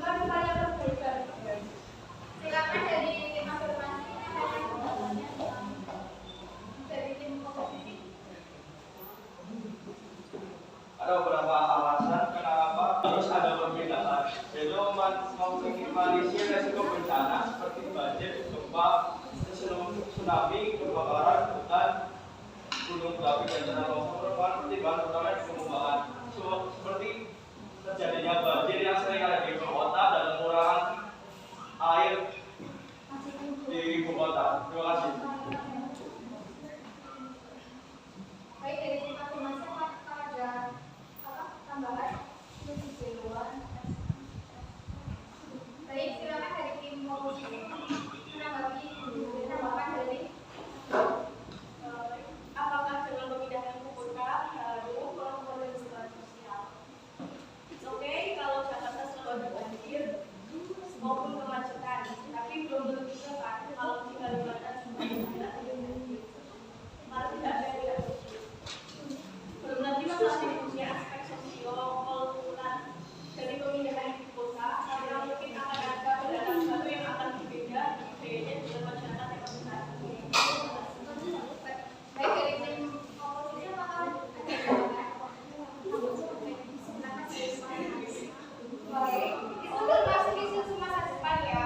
mengembangkan upaya perbaikan. Silakan dari tim afirmasi dari tim oposisi. Ada beberapa alasan kenapa harus ada perbedaan, yaitu meminimalisir resiko bencana seperti banjir, gempa, tsunami, kebakaran hutan, gunung berapi dan tanah longsor merupakan pertimbangan utama di pengembangan. Seperti terjadinya banjir yang sering ada di ibu kota dan pengurangan air di ibu kota. Terima kasih. Baik, dari tim afirmasi apakah ada tambahan? Baik, silakan dari tim oposisi menanggapi tambahan dari apakah dengan memindahkan ibu kota dulu kurang berkelanjutan sosial. Oke, kalau Jakarta selalu ada banjir maupun kemacetan, tapi belum tentu juga kan kalau di Kalimantan tidak ada banjir, malah tidak ada yang tidak banjir. Belum lagi masalah punya aspek sosio-kultural dari pemindahan ibu kota, karena mungkin akan ada pendatang baru yang akan berbeda budayanya dengan masyarakat yang besar. Baik, dari tim oposisi apakah ada jawaban? Baik, itu kan masih isu masa depan ya.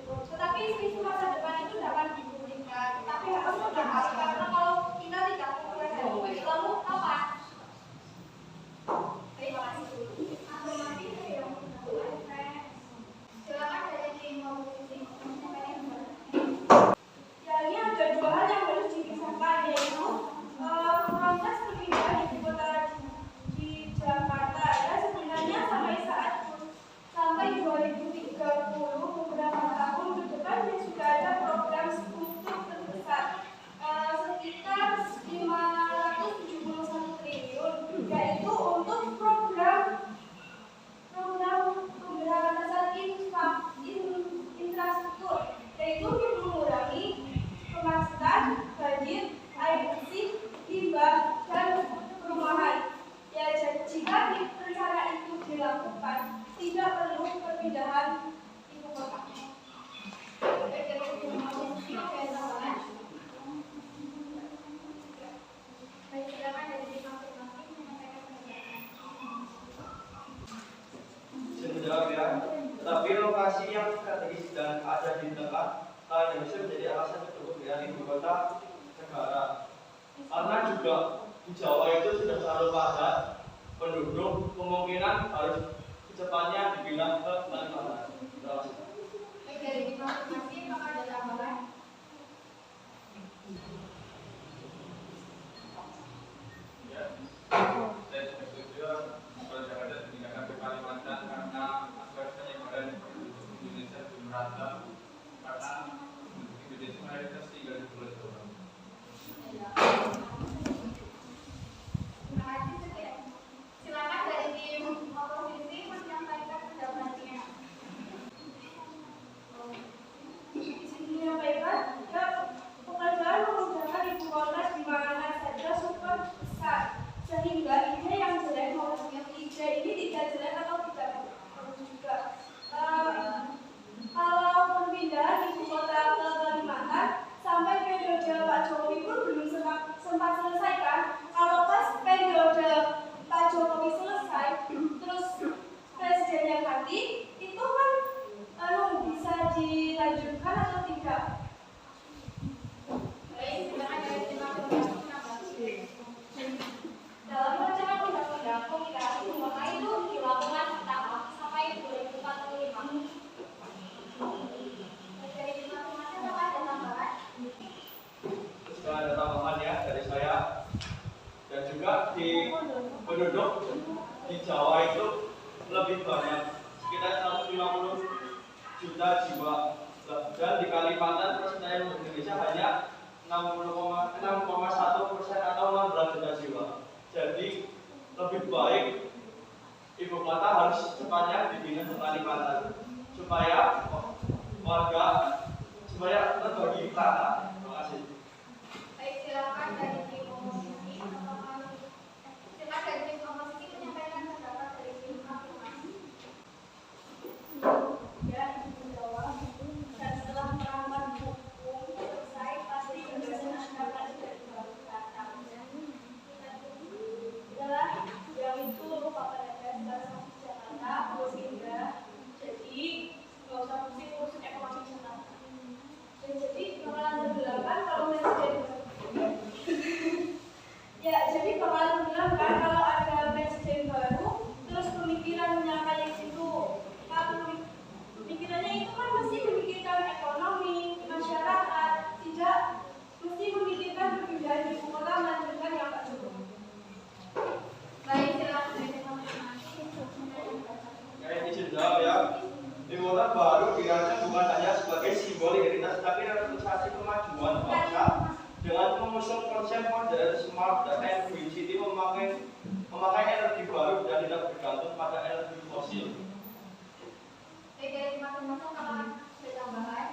Tetapi isu masa depan itu dapat dibuktikan, tapi harus benar, karena kalau kita tidak memulai dari baik, lalu kapan? Terima kasih. Afirmasi yang silakan dari tim oposisi. Ya, ini ada dua hal yang harus dipisahkan, yaitu proses perpindahan ibu kota di Jakarta. Ya, sebenarnya sampai 2030 beberapa tahun ke depan sudah ada program struktur terbesar sekitar 571 triliun, yaitu untuk program pemberantasan infrastruktur, yaitu mengurangi kemacetan, banjir, air bersih, limbah, dan perumahan. Ya, jika rencana itu dilakukan, tidak perlu perpindahan ibu kota. Baik, silakan dari tim afirmasi menyampaikan pendapat. Saya menjawab ya. Tetapi lokasi yang strategis dan ada di tengah Indonesia menjadi alasan untuk pemilihan ibu kota negara. Karena juga di Jawa itu sudah selalu padat penduduk, kemungkinan harus kecepatnya dipindah ke Kalimantan. Terima kasih. Baik, dari tim afirmasi apakah ada tambahan? Ya, saya setuju kalau Jakarta dipindahkan ke Kalimantan karena aspek penyebaran penduduk Indonesia belum merata, karena penduduk Indonesia mayoritas tinggal di Pulau Jawa. Terima kasih. Silakan dari tim oposisi menyampaikan pendapatnya. Di sini menyampaikan, ya, pekerjaan memindahkan ibu kota di mana saja super besar, sehingga ide yang jelek maupun yang ide ini tidak jelek atau tidak bagus juga. Kalau pemindahan ibu kota ke Kalimantan sampai periode Pak Jokowi pun belum sempat selesai kan? Kalau pas periode Pak Jokowi selesai, terus presiden yang ganti, itu kan bisa dilanjutkan atau tidak? Baik, silakan dari tim afirmasi. Dalam rancangan undang-undang pemilihan ibu kota itu dilakukan pertama sampai 2045. Dari tim afirmasi apakah ada tambahan? Jika ada tambahan ya dari saya, dan juga di penduduk di Jawa itu lebih banyak, sekitar 150 juta jiwa, dan di Kalimantan persentase Indonesia hanya 6,1% atau 16 juta jiwa. Jadi lebih baik ibu kota harus secepatnya dipindah ke Kalimantan supaya warga terbagi rata. Terima kasih. Baik, silakan dari tim oposisi. Silakan dari tim oposisi menyampaikan pendapat dari tim afirmasi. termasuk kalau ada tambahan.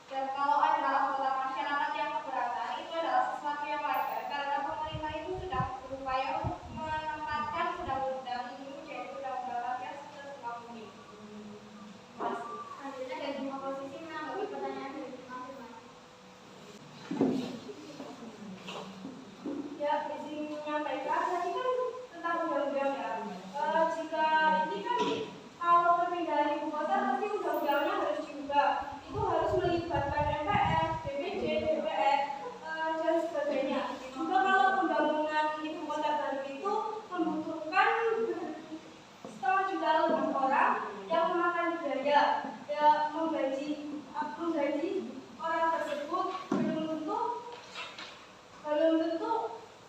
Dan kalau ada anggota masyarakat yang keberatan, itu adalah sesuatu yang wajar karena pemerintah itu sudah berupaya untuk menempatkan undang-undang ini menjadi undang-undang yang sesungguhnya mungkin. Selanjutnya dari oposisi menanggapi pertanyaan dari teman-teman. Ya, izin menyampaikan tadi kan tentang undang-undang ya. Jika ini kan kalau perpindahan ibu kota pasti undang-undangnya harus diubah. Itu harus melibatkan MPR, DPD, DPR, dan sebagainya. Juga kalau pembangunan ibu kota baru itu membutuhkan setengah juta lebih orang yang memakan biaya, ya menggaji orang tersebut belum tentu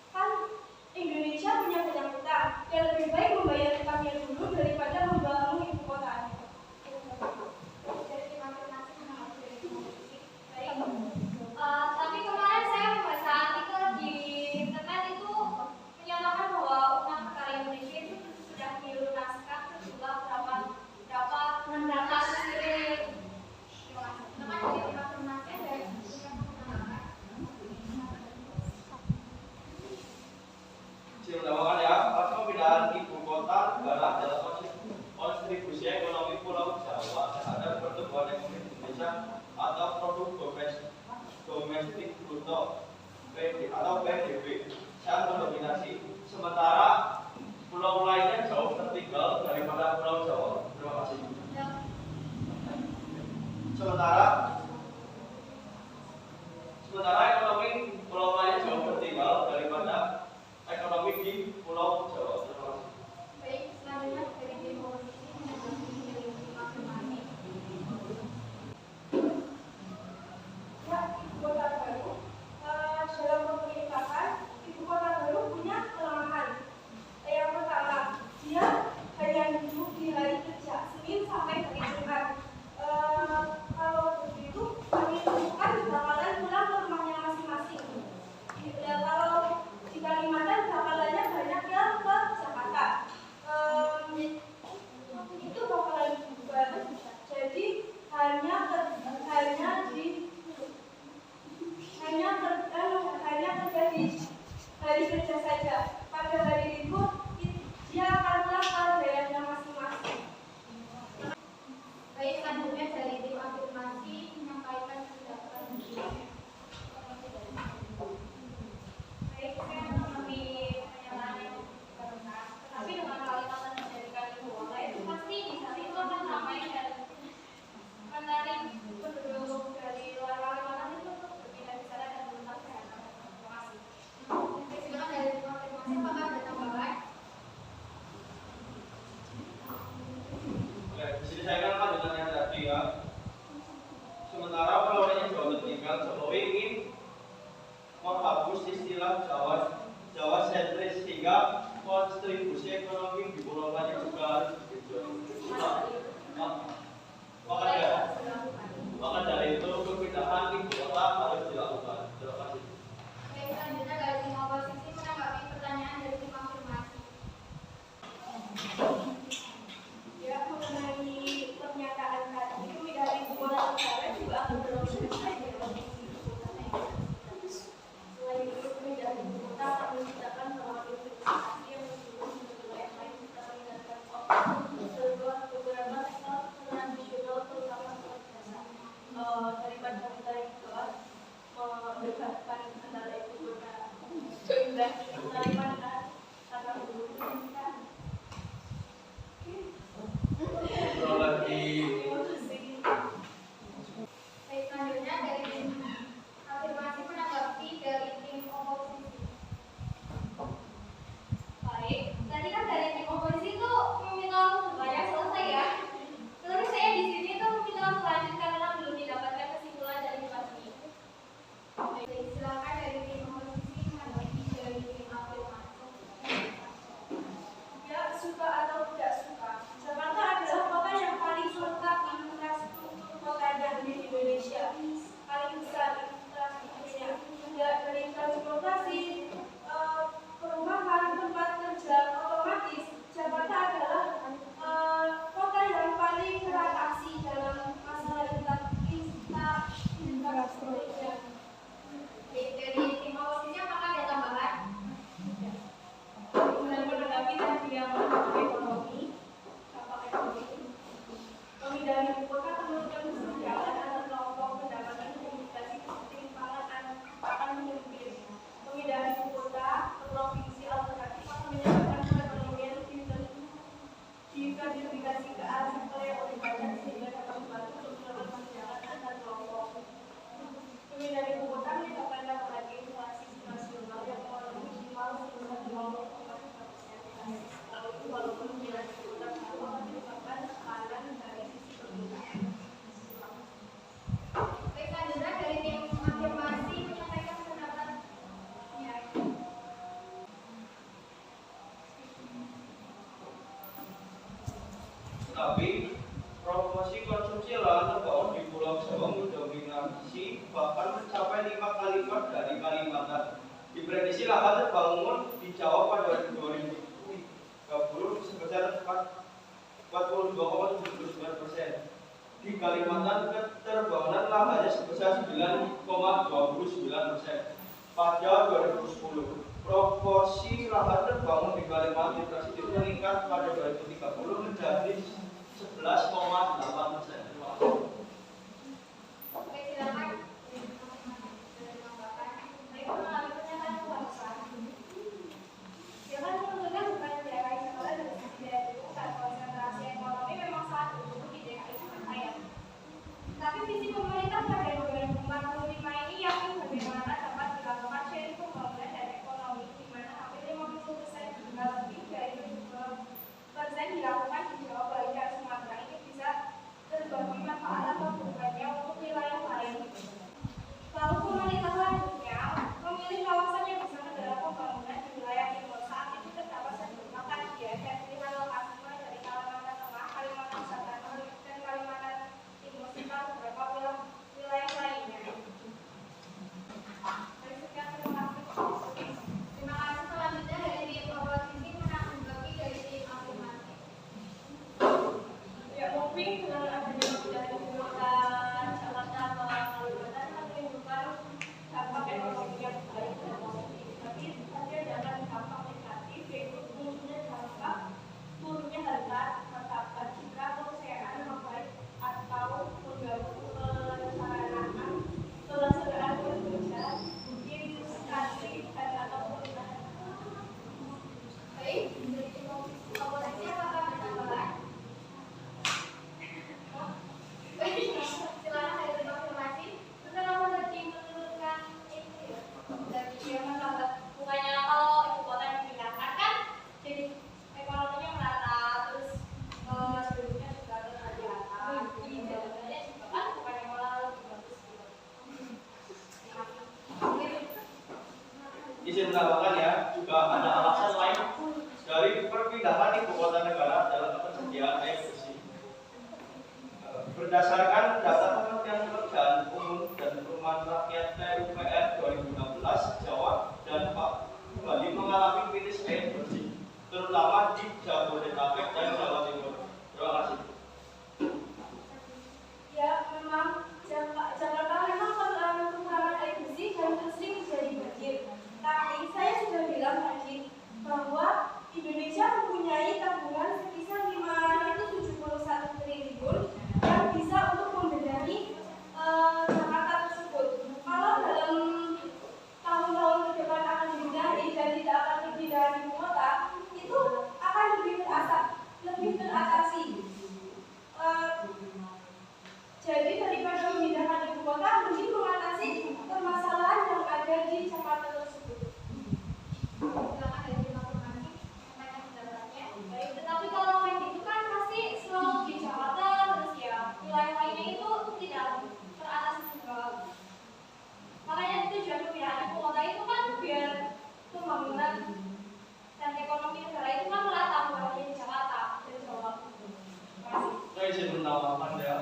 kan Indonesia punya banyak utang. Ya lebih baik membayar utangnya dulu daripada membangun ibu kota. Tapi kemarin saya membaca artikel di internet itu menyatakan bahwa Undang Karya Indonesia itu sudah dilunaskan sejumlah berapa triliun. Silakan ya, pemindahan ibu kota negara adalah kontribusi ekonomi Pulau Jawa terhadap pertumbuhan ekonomi Indonesia atau produk domestik bruto atau PDB yang mendominasi, sementara pulau lainnya jauh tertinggal daripada Pulau Jawa. Terima kasih. Sementara ekonomi pulau lainnya jauh tertinggal daripada ekonomi di Pulau Jawa. Terima kasih. Baik, selanjutnya dari oposisi menanggapi dari afirmasi. Ya, ibu kota baru dalam pemerintahan ibu kota baru punya kelemahan. Yang pertama, dia hanya duduk di hari kerja Senin sampai hari Jumat. Kalau begitu, kami tentukan bakalan pulang ke rumahnya masing-masing. Ya, kalau di Kalimantan bakalannya banyak yang ke Jakarta. Itu bakalan bubar. Jadi hanya kerja di hari kerja saja. Pada hari libur dia akan pulang ke daerahnya masing-masing. Baik, selanjutnya dari tim afirmasi menyampaikan pendapat. Baik, saya mengalami pernyataan yang benar, tetapi dengan kalimat yang menjadikan ibu kota itu pasti di saat itu akan ramai dan menarik penduduk dari luar Kalimantan itu untuk berpindah di sana dan menetap di sana. Terima kasih. Silakan dari tim afirmasi, apakah ada tambahan? Oke, di sini saya kan lanjutan yang tadi ya. Sementara pulau lainnya jauh tertinggal, Jokowi ingin menghapus istilah Jawa sentris sehingga kontribusi ekonomi di pulau lainnya juga harus maka dari itu perpindahan ibu kota harus dilakukan. Terima kasih. Baik, selanjutnya dari tim oposisi menanggapi pertanyaan dari tim afirmasi. Ya, mengenai pernyataan tadi, pemindahan ibu kota negara juga akan berlangsung saja. Selain itu, pemindahan ibu kota akan menciptakan beberapa investasi yang beberapa yang lain bisa meningkatkan beberapa sektor tradisional terutama seperti jasa. Daripada kita yang keluar mendebatkan antara ibu kota dan Kalimantan karena dulu kita Baik, selanjutnya dari tim afirmasi menanggapi dari tim oposisi. Baik, tadi kan dari tim oposisi itu meminta untuk banyak selesai ya. Tetapi saya di sini itu meminta untuk lanjut karena belum didapatkan kesimpulan dari pasti. Baik, silakan dari tim oposisi menanggapi dari tim afirmasi. Ya, suka atau tidak suka, Jakarta adalah kota yang paling lengkap infrastruktur kotanya di Indonesia, paling besar infrastrukturnya, dari transportasi, perumahan, tempat kerja, otomatis Jakarta Tapi proporsi konsumsi lahan terbangun di Pulau Jawa mendominasi bahkan mencapai 5 kali lipat dari Kalimantan. Diprediksi lahan terbangun di Jawa pada 2030 sebesar 42,79%. Di Kalimantan keterbangunan lahannya sebesar 9,29%. Pada 2010, proporsi lahan terbangun di Kalimantan itu meningkat pada 2030 menjadi 11,8%. Oke, silakan. Baik, mengalami pernyataan kebangsaan. Silakan menentukan bukan di DKI Jakarta dan tidak bukan konsentrasi ekonomi memang sangat bertumbuh di DKI Jakarta. Tapi visi pemerintah pada 2045 ini yakin bagaimana dapat dilakukan sharing pembangunan dan ekonomi di mana hampir 50% hingga lebih dari 70% dilakukan di Jawa, Bali, dan Sumatera ini bisa terbagi manfaat atau bebannya untuk wilayah lain. Lalu pemerintah selanjutnya memilih kawasan yang bisa mendorong pembangunan di wilayah timur. Saat itu terdapat sejumlah kajian dan pilihan lokasi mulai dari Kalimantan Tengah, Kalimantan Selatan, dan Kalimantan Timur serta beberapa wilayah lainnya. Terima kasih. Selanjutnya dari tim oposisi menanggapi dari tim afirmatif. Ya, mungkin dengan adanya pemindahan ibu kota Jakarta ke Kalimantan akan menimbulkan dampak ekonomi yang baik dan positif. Tapi saja jangan dampak negatif, yaitu munculnya dampak turunnya harga martabat jika perusahaan membaik atau mengganggu pelaksanaan bekerja, investasi dan atau pemerintahan. Baik, dari tim oposisi apakah bertambah? Silakan saya konfirmasi. Benar apa tadi menurunkan itu ya? Dari dia menambah bukannya kalau ibu kota dipindahkan kan jadi ekonominya merata terus sebelumnya juga terlihat di jalannya juga kan bukannya malah lebih bagus gitu. Izin menambahkan ya, juga ada alasan lain dari perpindahan ibu kota negara dalam ketersediaan air bersih. Berdasarkan data Kementerian Pekerjaan Umum dan Perumahan Rakyat PUPR 2016, Jawa dan Bali mengalami krisis air bersih, terutama di Jabodetabek dan Jawa Timur. Terima kasih. Ya, memang Jakarta memang kekurangan air bersih dan sering terjadi banjir. Tapi saya sudah bilang tadi bahwa Indonesia mempunyai tabungan sebesar 571 triliun yang bisa untuk membenahi Jakarta tersebut. Kalau dalam tahun-tahun ke depan akan dibenahi dan tidak akan dipindahan ibu kota, itu akan lebih teratasi. Jadi daripada memindahkan ibu kota, mungkin mengatasi permasalahan yang ada di Jakarta tersebut. Silakan dari informasi banyak pendapatnya. Baik, tetapi kalau main itu kan pasti selalu di Jakarta terus ya wilayah lainnya itu tidak teratasi juga. Makanya tujuan pemindahan ibu kota itu kan biar pembangunan dan ekonomi negara itu kan merata bukan hanya di Jakarta dan Jawa. Terima kasih. Saya izin menambahkan ya.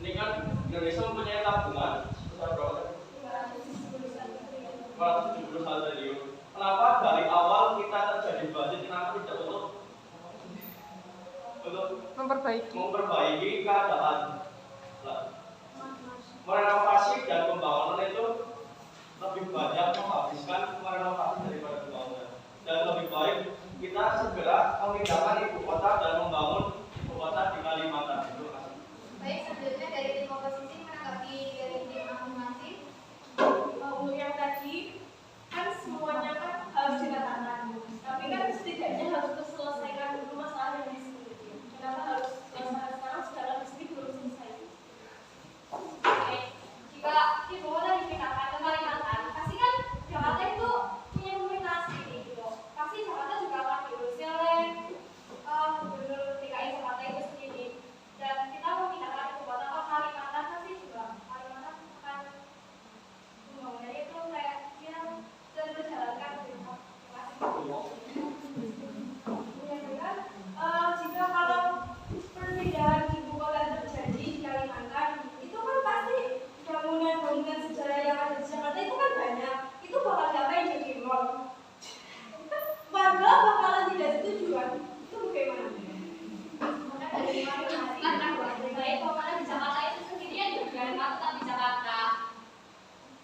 Ini kan Indonesia mempunyai tabungan sebesar berapa? 471 triliun. Kenapa dari awal kita terjadi banjir, kenapa tidak untuk memperbaiki keadaan? Merenovasi dan pembangunan itu lebih banyak menghabiskan merenovasi daripada pembangunan. Dan lebih baik kita segera memindahkan ibu kota dan membangun ibu kota di Kalimantan. Baik, selanjutnya dari tim oposisi menanggapi dari tim afirmatif. Untuk yang tadi kan semuanya kan harus dilakukan, tapi kan setidaknya harus terselesaikan dulu masalah yang di sini. Kenapa harus selesai sekarang sedangkan di sini belum selesai? Oke, jika ibu kota dipindahkan ke Kalimantan, pasti kan Jakarta itu punya pemerintahan sendiri gitu. Pasti Jakarta juga akan diurus oleh pemindahan ibu kota terjadi di Kalimantan, itu kan pasti bangunan-bangunan sejarah yang ada di Jakarta itu kan banyak. Itu bakal ngapain jadi mall? Warga bakalan tidak setuju kan? Itu bagaimana? Maka dari masing-masing kan lebih baik pokoknya di Jakarta itu sendirian juga tetap di Jakarta.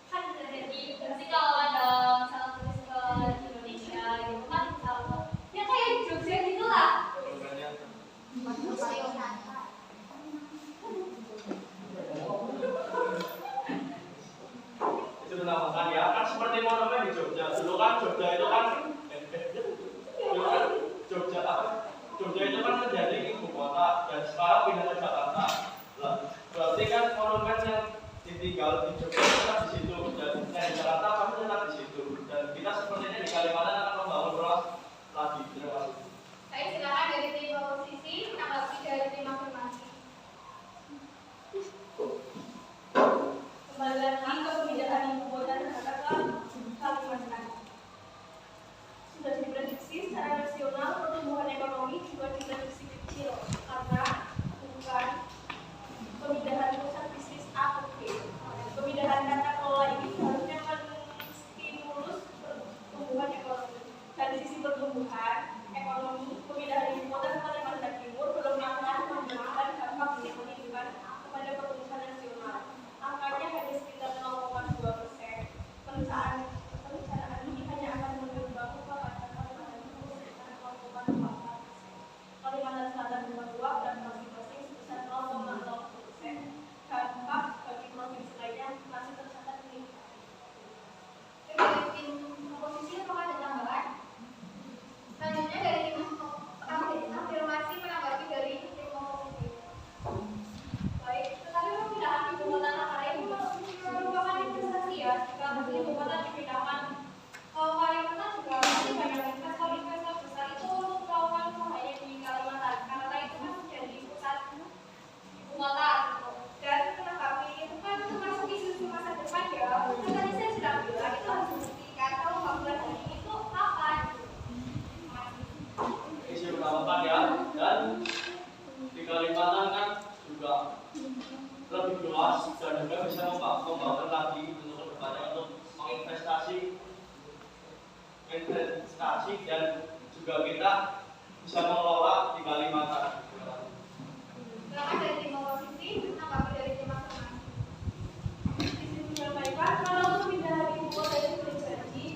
Kan terjadi pasti kalau ada misalnya turis ke Indonesia gitu kan misalnya ya kayak Jogja gitulah. Itu dinamakan ya kan seperti monumen di Jogja. Dulu kan Jogja itu kan Jogja apa? Jogja itu kan menjadi ibu kota dan sekarang pindah ke Jakarta. Lah, berarti kan monumen yang ditinggal di Jogja tetap di situ dan di Jakarta kami tetap di situ. Dan kita sepertinya di Kalimantan akan membangun ruas lagi. Terima kasih. Saya silakan dari tim oposisi tanggapi dari tim afirmasi. Kembali lagi ke pemindahan ibu kota negara ke Kalimantan. Sudah diprediksi secara nasional pertumbuhan ekonomi juga diprediksi kecil karena bukan pemindahan pusat bisnis A ke B. Pemindahan tata kelola ini seharusnya menstimulus pertumbuhan ekonomi. Dari sisi pertumbuhan ekonomi, pemindahan ibu kota ke Kalimantan Timur belum akan memberikan dampak signifikan kepada pertumbuhan nasional. Angkanya hanya sekitar 0,2%. Perencanaan ini hanya akan mengembang pada Kalimantan Timur sebesar 0,4%. Kalimantan Selatan berpeluang dan masing-masing sebesar 0,0%. Dampak bagi provinsi lainnya masih tercatat meningkat. Dari tim oposisi apakah ada tambahan? Selanjutnya dari tim afirmasi menanggapi dari tim oposisi. Baik, tetapi pemindahan ibu kota negara ini merupakan investasi ya. Jika ibu kota dipindahkan ke Kalimantan juga pasti banyak investor-investor besar itu untuk melakukan usahanya di Kalimantan karena itu kan menjadi pusat ibu kota gitu. Dan menanggapi itu kan termasuk isu masa depan ya. Kan tadi saya sudah bilang itu harus dibuktikan kalau bangunan hari ini itu kapan gitu. Isi utamakan ya dan di Kalimantan kan juga lebih luas dan juga bisa membangun lagi untuk kedepannya untuk menginvestasi dan juga kita bisa mengelola di Kalimantan. Silakan dari tim oposisi menanggapi dari tim afirmasi. Disini menyampaikan kalau pemindahan ibu kota itu terjadi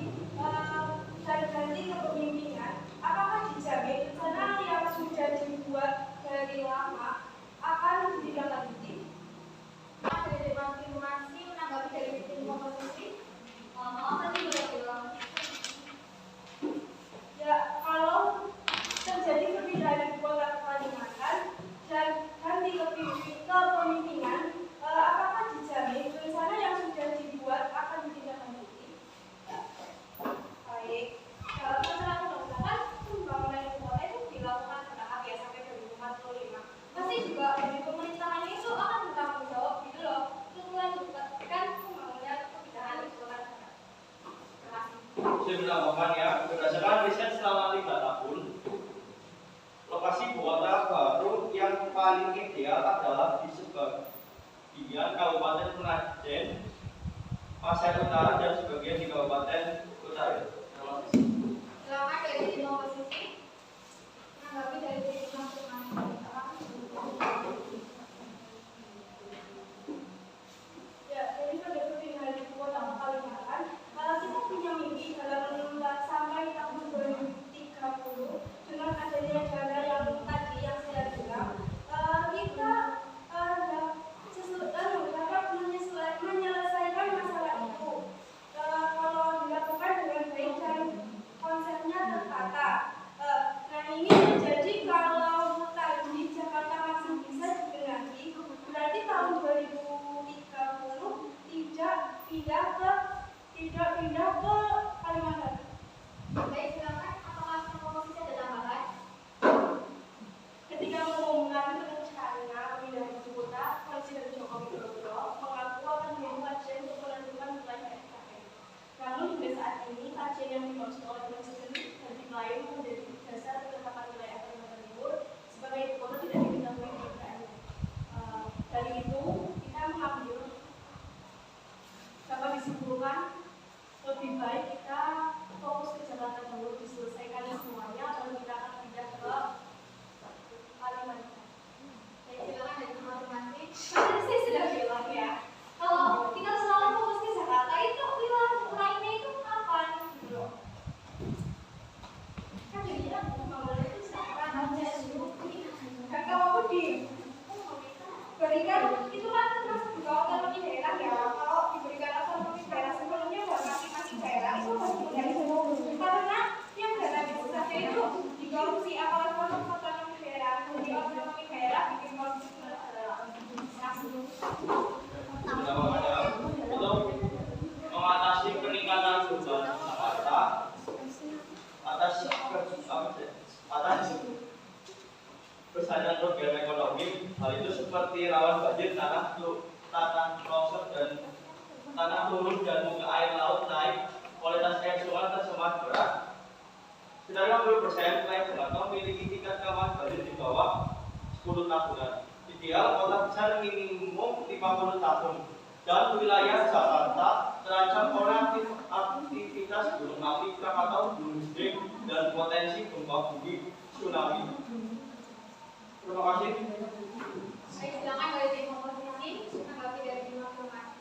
dan ganti kepemimpinan, apakah dijamin rencana yang sudah dibuat dari lama akan ditindaklanjuti? Silakan dari tim afirmasi menanggapi dari tim oposisi. Maaf tadi boleh bilang. Ya, kalau terjadi perpindahan ibu kota ke Kalimantan dan ganti kepemimpinan, apakah dijamin rencana yang sudah dibuat akan ditindaklanjuti? Baik, dalam masalah undang-undang pembangunan ibu kota itu dilakukan bertahap ya sampai 2045. Pasti juga dari pemerintahannya itu akan bertanggung jawab gitu loh untuk melanjutkan pembangunan pemindahan ibu kota negara. Terima kasih. Saya menambahkan ya, berdasarkan riset selama 3 tahun, lokasi ibu kota baru yang paling ideal adalah di sebagian Kabupaten Penajen, Pasir Utara dan sebagian di Kabupaten Utara. Terima kasih. Silakan dari tim oposisi menanggapi dari tim afirmasi. Ya, jadi pada perpindahan ibu kota ke Kalimantan, kita punya mimpi dalam sampai tahun 2030 dengan adanya dana yang tadi yang saya bilang, kita dapat menyelesaikan masalah itu. Kalau dilakukan dengan baik berarti kan itu kan termasuk juga otonomi daerah ya. Kalau diberikan otonomi daerah sebelumnya buat masing-masing daerah itu masih dari karena yang dana desanya itu dikorupsi apalagi kalau otonomi daerah, di otonomi daerah bikin korupsi untuk mengatasi peningkatan beban Jakarta atas persaingan program ekonomi, hal itu seperti rawan banjir, tanah longsor dan tanah turun dan muka air laut naik, kualitas air sungai tercemar berat. Sekitar 60% wilayah Jakarta memiliki tingkat rawan banjir di bawah 10 tahunan. Ideal kota besar minimum 50 tahun. Dan wilayah Jakarta terancam oleh aktivitas gunung api Krakatau, gunung Gede, dan potensi gempa bumi tsunami. Terima kasih. Saya silakan dari tim oposisi menanggapi dari tim afirmasi.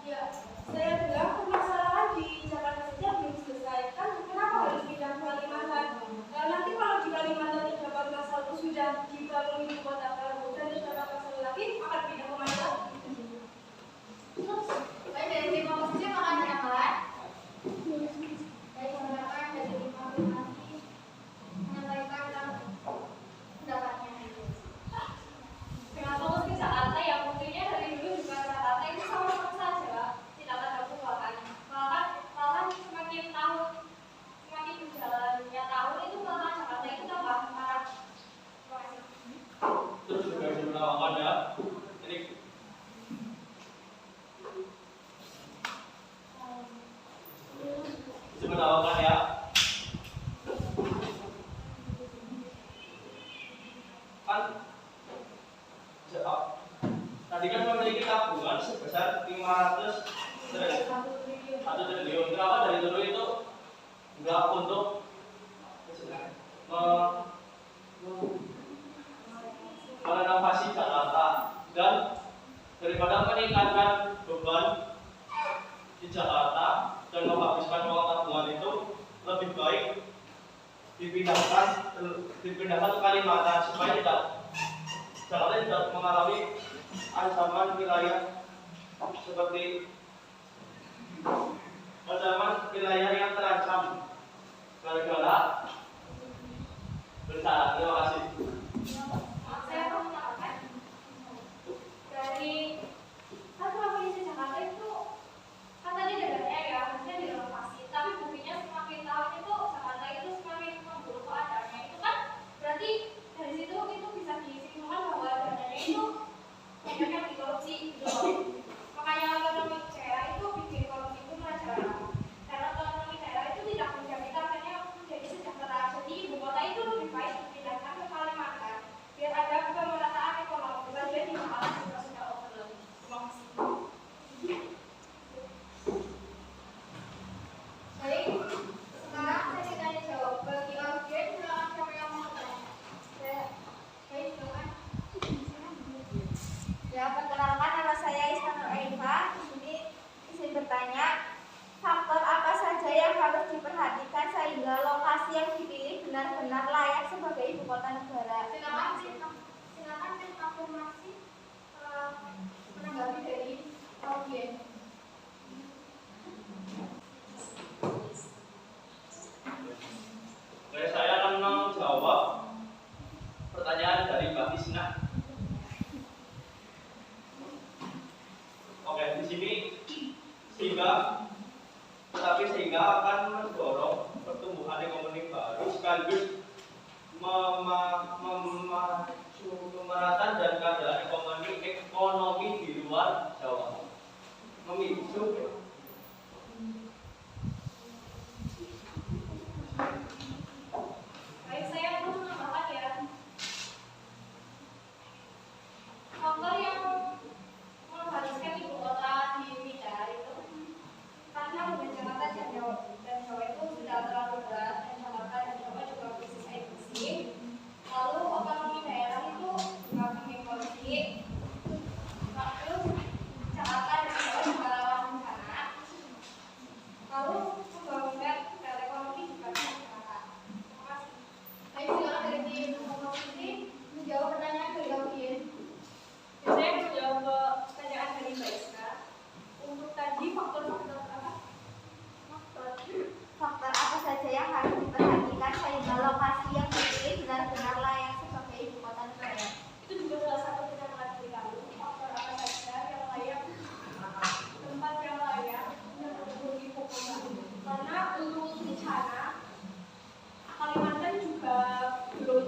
Ya, saya bilang permasalahan di Jakarta saja belum diselesaikan. Kenapa harus pindah ke Kalimantan? Nanti kalau di Kalimantan di Jakarta satu sudah dibangun ibu kota baru dan di Jakarta satu lagi akan pindah ke mana? Terus, baik dari tim oposisi akan menambahkan. Baik, silakan dari tim afirmasi menyampaikan pendapatnya. Dengan fokus ke Jakarta yang mungkinnya dari dulu juga Jakarta itu sama-sama saja tidak ada perubahan. Malah semakin tahun semakin berjalannya tahun itu malah Jakarta itu tambah parah. Terus juga dimenangkan ya. Ini dimenangkan ya. Kan tadi kan memiliki tabungan sebesar 500 1 triliun. Kenapa dari dulu itu enggak untuk merenovasi Jakarta, dan daripada meningkatkan beban di Jakarta dan menghabiskan uang tabungan itu, lebih baik dipindahkan ke Kalimantan supaya Jakarta tidak mengalami ancaman wilayah seperti ancaman wilayah yang terancam gara-gara bencana. Terima kasih. Saya mau menambahkan dari kan provinsi Jakarta itu kan tadi dadanya ya harusnya direnovasi, tapi buktinya semakin tahun itu Jakarta itu semakin memburuk keadaannya. Itu kan berarti dari situ itu bisa disimpulkan bahwa dananya itu banyak yang dikorupsi gitu loh. Makanya otonomi daerah itu bikin korupsi itu merajalela. Karena otonomi daerah itu tidak menjamin katanya menjadi sejahtera. Jadi ibu kota itu lebih baik dipindahkan ke Kalimantan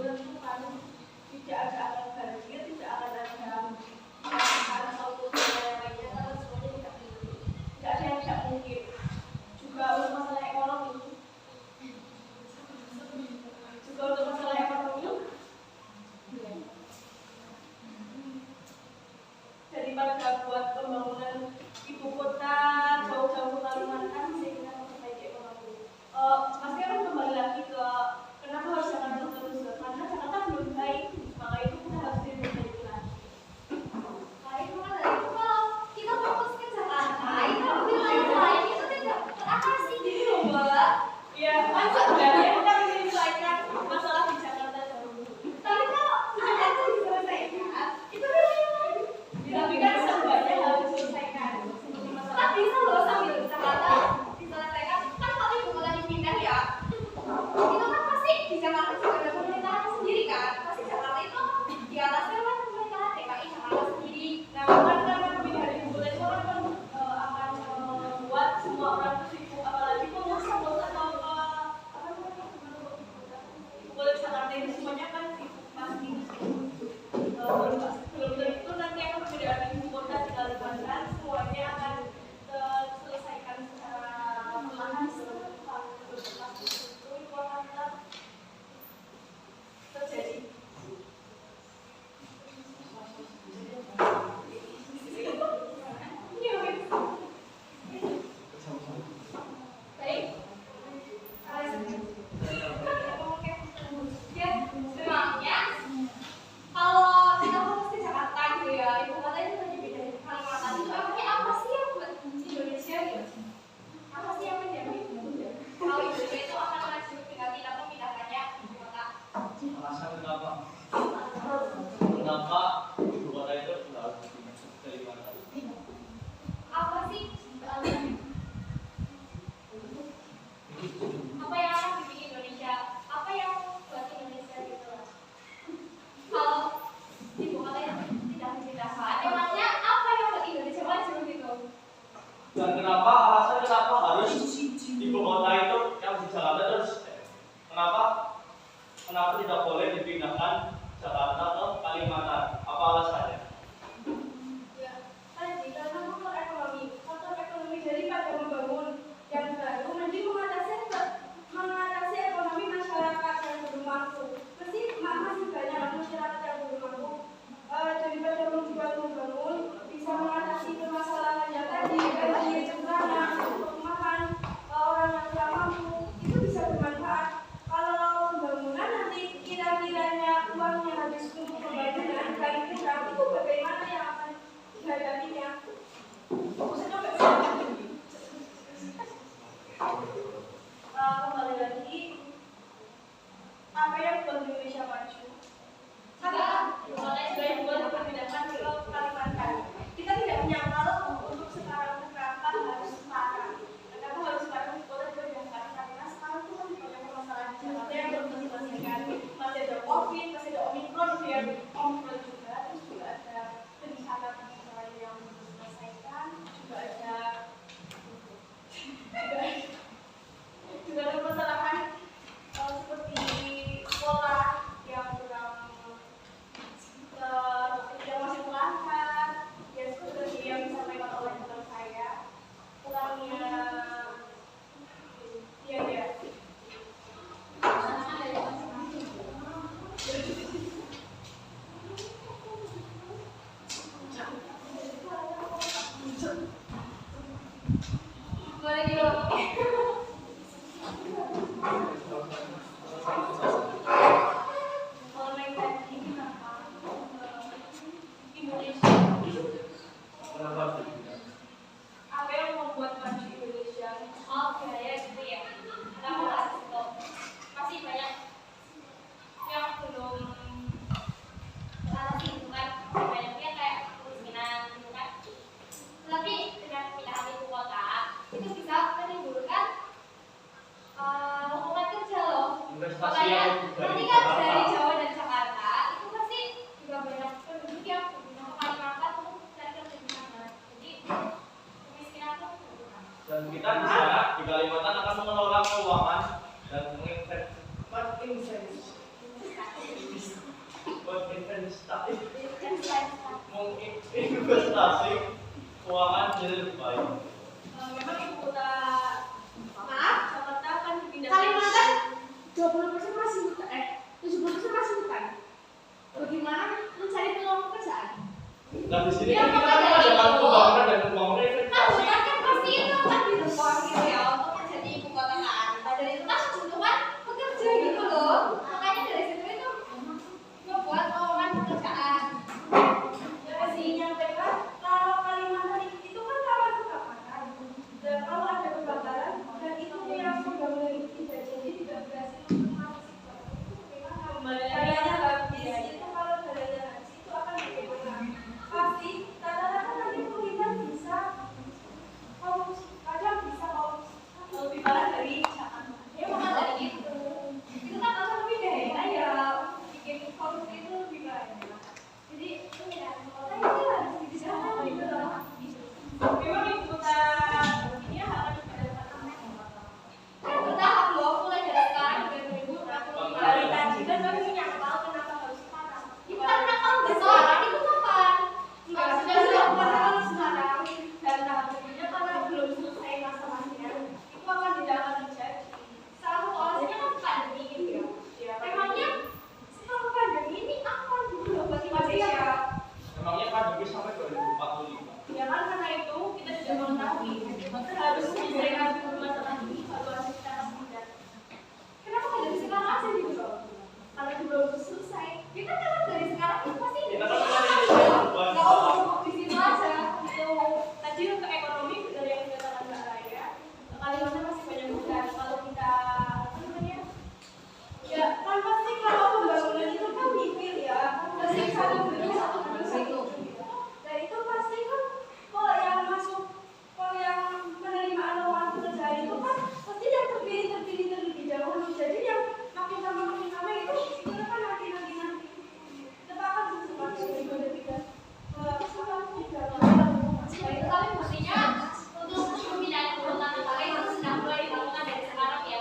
tentukan tidak akan banjir, tidak akan ada kecelakaan ataupun yang lainnya, karena semuanya tidak mungkin. Tidak ada yang tidak mungkin. Juga untuk masalah ekonomi, daripada buat pembangunan ibu kota jauh-jauh ke Kalimantan, saya kira memperbaiki ekonomi. Mas kan kembali lagi ke kenapa harus Jakarta terus, karena Jakarta belum baik, maka itu kita harus diperbaiki lagi. Baik, maka dari itu kalau kita fokus ke Jakarta, itu wilayah lain itu tidak teratasi gitu loh, Mbak. Ya, kan sebenarnya kita ingin menyelesaikan masalah di Jakarta dahulu. Tapi kalau Jakarta diselesaikan, itu wilayah lain. Tapi kan sebenarnya harus diselesaikan. Kan bisa loh sambil Jakarta diselesaikan. Kan kalau ibu kota dipindah ya, itu kan pasti di Jakarta juga ada pemerintahan sendiri kan. Pasti Jakarta itu di atasnya kan pemerintahan DKI Jakarta sendiri. Nah, kan karena pemindahan ibu kota itu kan akan membuat semua orang itu sibuk, apalagi pengusaha atau ibu kota Jakarta itu semuanya kan sibuk pasti. Belum tentu nanti akan pemindahan ibu kota di Kalimantan semuanya akan selesaikan secara perlahan sebentar. Itu akan terjadi. Baik. Ya, memangnya kalau kita fokus ke Jakarta gitu ya, ibu kota itu tadi beda dari Kalimantan itu emangnya apa sih yang buat Indonesia gitu? Apa sih yang menjamin kalau Indonesia itu akan maju dengan tidak memindahkannya ibu kota? Alasan kenapa ibu kota itu harus dipindah ke Kalimantan? Apa sih alasannya? Apa yang akan bikin Indonesia? Apa yang buat Indonesia gitu lah? Kalau ibu kota itu tidak dipindahkan, emangnya apa yang buat Indonesia maju gitu? Dan alasan kenapa harus ibu kota itu yang di Jakarta terus? Kenapa tidak boleh dipindahkan Jakarta ke Kalimantan? Apa alasannya? Ya, tadi karena faktor ekonomi daripada membangun yang baru nanti mengatasi ekonomi masyarakat yang belum mampu. Masih banyak masyarakat yang belum mampu. Daripada membangun bisa mengatasi permasalahan yang tadi, banjir, bencana, perumahan, orang yang tidak mampu, itu bisa bermanfaat. Kalau pembangunan nanti kira-kiranya uangnya habis untuk pembangunan dan kurang, itu bagaimana yang akan dihadapinya? Kembali lagi, apa yang buat Indonesia maju? Sudah dibuat perpindahan ke Kalimantan. Kita tidak menyangkal untuk sekarang harus sekarang. Kenapa harus sekarang kota dipindahkan? Karena sekarang itu kan banyak permasalahan di Jakarta yang belum diselesaikan. Masih ada COVID, masih ada Omikron yang Omikron juga, terus juga ada penyakit yang belum diselesaikan, juga ada permasalahan seperti sekolah yang masih terlantar, ya seperti yang disampaikan oleh teman saya, kurangnya ya. Boleh diulang? Apa yang membuat maju Indonesia? Oke, ya gitu ya. Kenapa harus itu? Masih banyak yang belum investasi keuangan jadi lebih baik. Memang ibu kota Jakarta kan dipindahkan. Kalimantan 20% masih hutan, 70% masih hutan. Bagaimana mencari peluang pekerjaan? Nah di sini Ya, kan kita makanya ada itu. pembangunan dan pembangunan Nah, investasi. bukan kan pasti itu kan dibuat gitu ya untuk menjadi ibu kota kan. Nah, dari itu kan kebutuhan pekerja gitu loh. Makanya dari situ itu membuat lowongan pekerjaan. Ya kasih nyampaikan kalau Kalimantan itu kan rawan kebakaran. Dan kalau ada kebakaran dan itu yang pembangunan itu tidak jadi tidak berhasil untuk mengatasi kebakaran itu memang dayanya habis. Itu kalau dayanya habis itu akan bagaimana? Pasti rata-rata nanti pengiriman bisa kadang bisa lebih parah dari Jakarta. Ya maka dari itu kan kalau lebih daya ya bikin korupsi itu lebih banyak. Jadi itu ya kota itu harus dibicarakan gitu loh. Memang ibu kota ini akan dipindahkan Kan bertahap loh mulai dari sekarang dari 2045. dari tadi kan kami menyangkal kenapa harus sekarang. Itu karena kalau nggak sekarang itu kapan? Enggak, sudah dilakukan sekarang dan tahap berikutnya karena belum selesai masa-masanya itu akan tidak akan terjadi. Salah satu alasannya kan pandemi gitu ya. Ya, Emangnya setelah pandemi ini apa dulu loh bagi Malaysia? Memangnya pandemi sampai 2045. Ya kan karena itu kita tidak mengetahui. Maka harus menyelesaikan dulu masalah ini baru hasil kita akan tidak. Kenapa nggak dari sekarang aja gitu loh? Karena belum selesai. Kita kan dari sekarang itu pasti Kita kan nggak menjadi ngomong di situ aja. Tadi untuk ekonomi dari yang dikatakan Mbak Raya, Kalimantan masih banyak hutan. Kalau kita apa namanya? Ya kan pasti kalau pembangunan itu kan mikir ya, pasti satu gedung itu. Dan itu pasti kan kalau yang masuk, kalau yang menerima lowongan pekerjaan itu kan pasti yang terpilih terlebih dahulu. Jadi yang makin lama itu kan nanti. Kita akan semakin berbeda. Nah, itu tapi mestinya untuk pemindahan ibu kota negara itu sudah mulai dilakukan dari sekarang ya.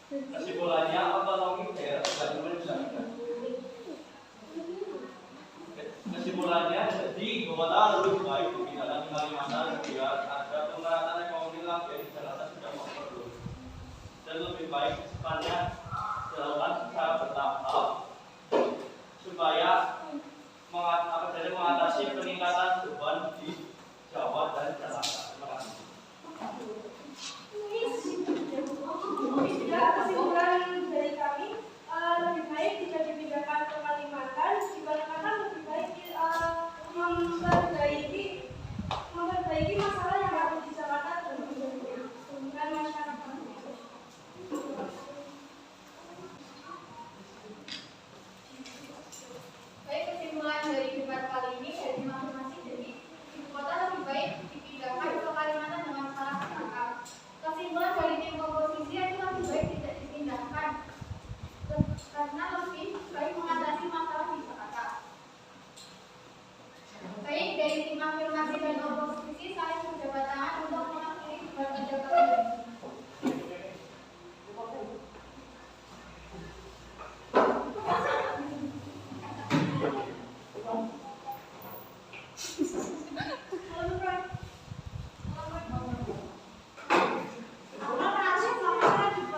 Kesimpulannya otonomi daerah tidak menjalankan. Kesimpulannya jadi ibu kota lebih baik dipindahkan ke Kalimantan biar ada pemerataan ekonomi lagi di Jakarta sudah memperluas dan lebih baik kedepannya dilakukan secara bertahap supaya mengatasi peningkatan beban di Jawa dan Jakarta. Terima kasih. Ya, kesimpulan dari kami lebih baik jika dipindahkan ke Kalimantan dikarenakan lebih baik memperbaiki masalah yang ada di Jakarta dan masyarakat. Baik, kesimpulan dari debat kali ini dari masing-masing jadi ibu kota lebih baik dipindahkan ke Kalimantan dengan cara bertahap. Kesimpulan dari tim komposisi itu lebih baik tidak dipindahkan karena lebih baik mengatasi masalah di Jakarta. Baik, dari tim afirmasi dan oposisi saling berjabat tangan untuk mengakhiri debat pada kali ini.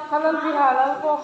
Halal bihalal kok.